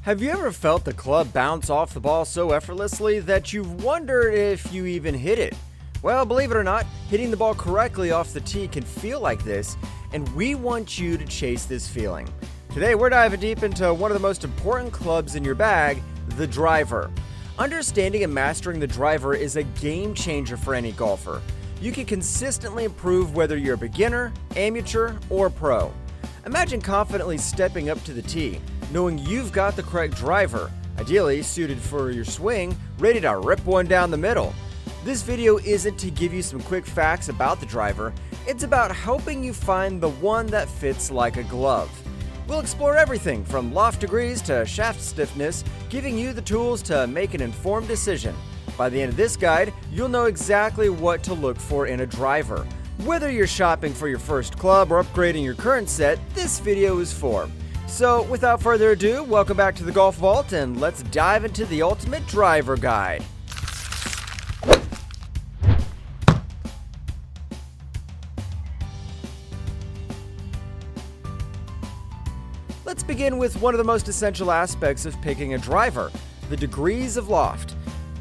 Have you ever felt the club bounce off the ball so effortlessly that you've wondered if you even hit it? Well, believe it or not, hitting the ball correctly off the tee can feel like this, and we want you to chase this feeling. Today, we're diving deep into one of the most important clubs in your bag, the driver. Understanding and mastering the driver is a game changer for any golfer. You can consistently improve whether you're a beginner, amateur, or pro. Imagine confidently stepping up to the tee, knowing you've got the correct driver, ideally suited for your swing, ready to rip one down the middle. This video isn't to give you some quick facts about the driver, it's about helping you find the one that fits like a glove. We'll explore everything from loft degrees to shaft stiffness, giving you the tools to make an informed decision. By the end of this guide, you'll know exactly what to look for in a driver. Whether you're shopping for your first club or upgrading your current set, this video is for. So, without further ado, welcome back to the Golf Vault, and let's dive into the ultimate driver guide. Let's begin with one of the most essential aspects of picking a driver, the degrees of loft.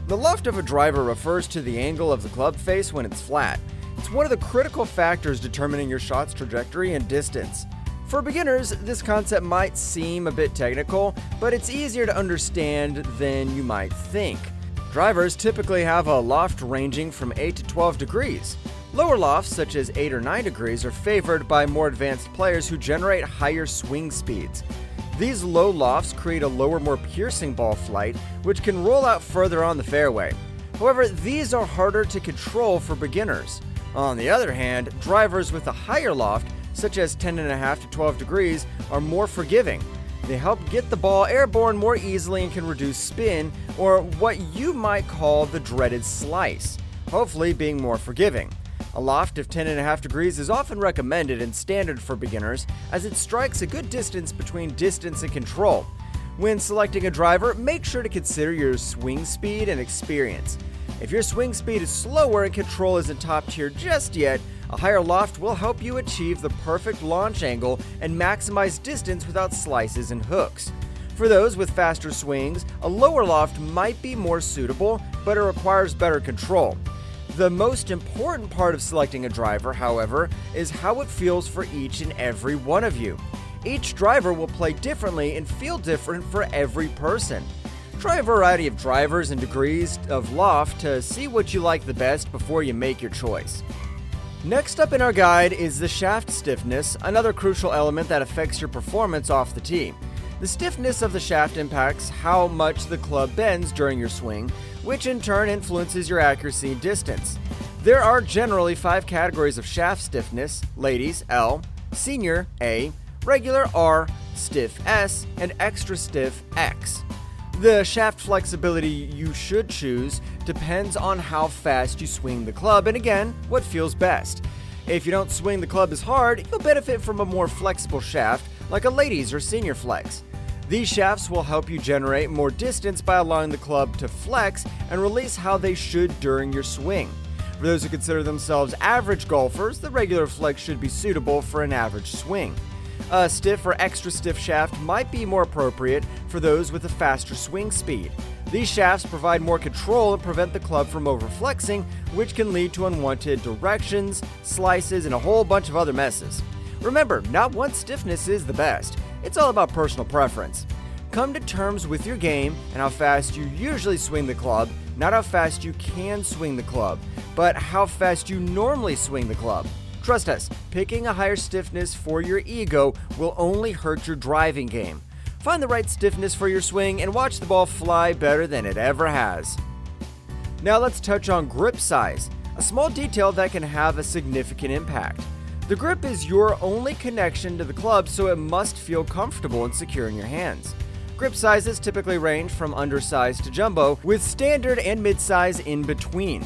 The loft of a driver refers to the angle of the club face when it's flat. It's one of the critical factors determining your shot's trajectory and distance. For beginners, this concept might seem a bit technical, but it's easier to understand than you might think. Drivers typically have a loft ranging from 8 to 12 degrees. Lower lofts, such as 8 or 9 degrees, are favored by more advanced players who generate higher swing speeds. These low lofts create a lower, more piercing ball flight, which can roll out further on the fairway. However, these are harder to control for beginners. On the other hand, drivers with a higher loft, such as 10.5 to 12 degrees, are more forgiving. They help get the ball airborne more easily and can reduce spin, or what you might call the dreaded slice, hopefully being more forgiving. A loft of 10.5 degrees is often recommended and standard for beginners, as it strikes a good distance between distance and control. When selecting a driver, make sure to consider your swing speed and experience. If your swing speed is slower and control isn't top tier just yet, a higher loft will help you achieve the perfect launch angle and maximize distance without slices and hooks. For those with faster swings, a lower loft might be more suitable, but it requires better control. The most important part of selecting a driver, however, is how it feels for each and every one of you. Each driver will play differently and feel different for every person. Try a variety of drivers and degrees of loft to see what you like the best before you make your choice. Next up in our guide is the shaft stiffness, another crucial element that affects your performance off the tee. The stiffness of the shaft impacts how much the club bends during your swing, which in turn influences your accuracy and distance. There are generally 5 categories of shaft stiffness: ladies L, senior A, regular R, stiff S, and extra stiff X. The shaft flexibility you should choose depends on how fast you swing the club and, again, what feels best. If you don't swing the club as hard, you'll benefit from a more flexible shaft like a ladies or senior flex. These shafts will help you generate more distance by allowing the club to flex and release how they should during your swing. For those who consider themselves average golfers, the regular flex should be suitable for an average swing. A stiff or extra stiff shaft might be more appropriate for those with a faster swing speed. These shafts provide more control and prevent the club from overflexing, which can lead to unwanted directions, slices, and a whole bunch of other messes. Remember, not one stiffness is the best. It's all about personal preference. Come to terms with your game and how fast you usually swing the club, not how fast you can swing the club, but how fast you normally swing the club. Trust us, picking a higher stiffness for your ego will only hurt your driving game. Find the right stiffness for your swing and watch the ball fly better than it ever has. Now let's touch on grip size, a small detail that can have a significant impact. The grip is your only connection to the club, so it must feel comfortable and secure in your hands. Grip sizes typically range from undersized to jumbo, with standard and mid-size in between.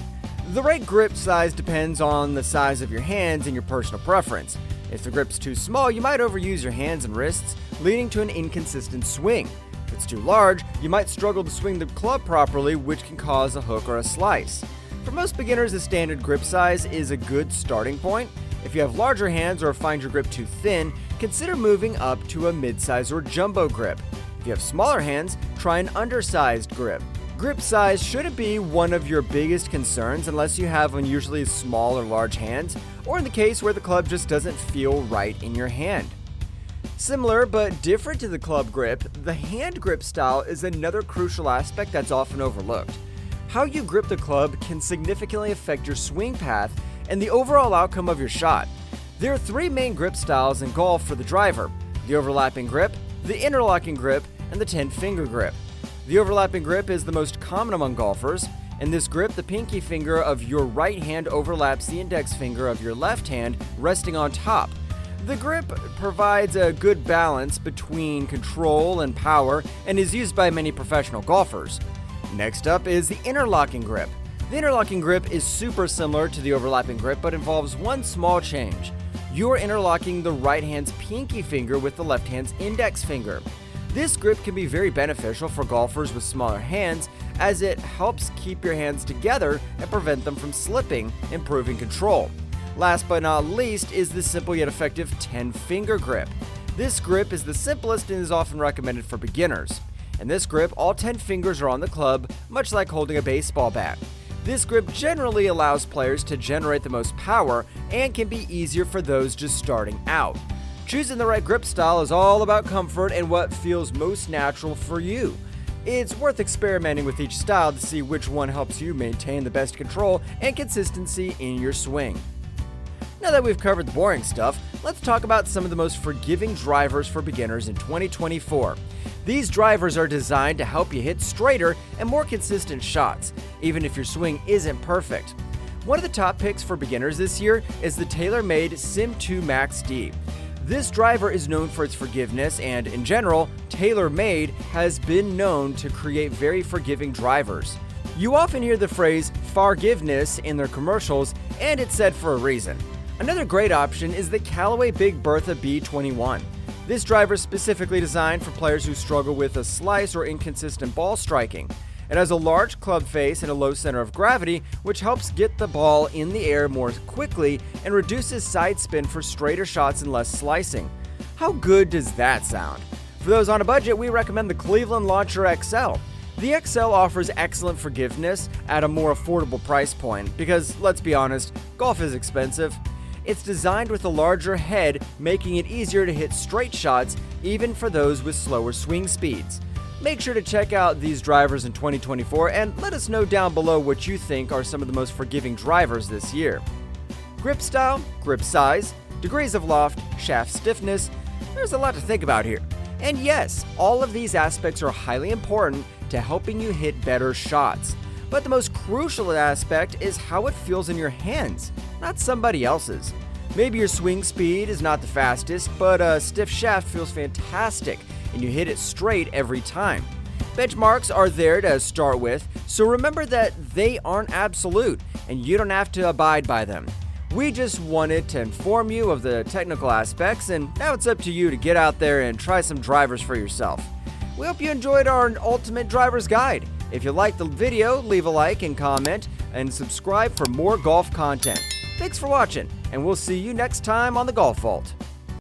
The right grip size depends on the size of your hands and your personal preference. If the grip's too small, you might overuse your hands and wrists, leading to an inconsistent swing. If it's too large, you might struggle to swing the club properly, which can cause a hook or a slice. For most beginners, a standard grip size is a good starting point. If you have larger hands or find your grip too thin, consider moving up to a mid-size or jumbo grip. If If you have smaller hands, try an undersized grip. Grip size shouldn't be one of your biggest concerns unless you have unusually small or large hands, or in the case where the club just doesn't feel right in your hand. Similar but different to the club grip, the hand grip style is another crucial aspect that's often overlooked. How you grip the club can significantly affect your swing path and the overall outcome of your shot. There are three main grip styles in golf for the driver: the overlapping grip, the interlocking grip, and the 10-finger grip. The overlapping grip is the most common among golfers. In this grip, the pinky finger of your right hand overlaps the index finger of your left hand, resting on top. The grip provides a good balance between control and power and is used by many professional golfers. Next up is the interlocking grip. The interlocking grip is super similar to the overlapping grip but involves one small change. You are interlocking the right hand's pinky finger with the left hand's index finger. This grip can be very beneficial for golfers with smaller hands as it helps keep your hands together and prevent them from slipping, improving control. Last but not least is the simple yet effective 10-finger grip. This grip is the simplest and is often recommended for beginners. In this grip, all 10 fingers are on the club, much like holding a baseball bat. This grip generally allows players to generate the most power and can be easier for those just starting out. Choosing the right grip style is all about comfort and what feels most natural for you. It's worth experimenting with each style to see which one helps you maintain the best control and consistency in your swing. Now that we've covered the boring stuff, let's talk about some of the most forgiving drivers for beginners in 2024. These drivers are designed to help you hit straighter and more consistent shots, even if your swing isn't perfect. One of the top picks for beginners this year is the tailor-made Sim 2 Max D. This driver is known for its forgiveness and, in general, TaylorMade has been known to create very forgiving drivers. You often hear the phrase "forgiveness" in their commercials, and it's said for a reason. Another great option is the Callaway Big Bertha B21. This driver is specifically designed for players who struggle with a slice or inconsistent ball striking. It has a large club face and a low center of gravity, which helps get the ball in the air more quickly and reduces side spin for straighter shots and less slicing. How good does that sound? For those on a budget, we recommend the Cleveland Launcher XL. The XL offers excellent forgiveness at a more affordable price point because, let's be honest, golf is expensive. It's designed with a larger head, making it easier to hit straight shots even for those with slower swing speeds. Make sure to check out these drivers in 2024 and let us know down below what you think are some of the most forgiving drivers this year. Grip style, grip size, degrees of loft, shaft stiffness, there's a lot to think about here. And yes, all of these aspects are highly important to helping you hit better shots. But the most crucial aspect is how it feels in your hands, not somebody else's. Maybe your swing speed is not the fastest, but a stiff shaft feels fantastic and you hit it straight every time. Benchmarks are there to start with, so remember that they aren't absolute and you don't have to abide by them. We just wanted to inform you of the technical aspects, and now it's up to you to get out there and try some drivers for yourself. We hope you enjoyed our Ultimate Driver's Guide. If you liked the video, leave a like and comment, and subscribe for more golf content. Thanks for watching, and we'll see you next time on the Golf Vault.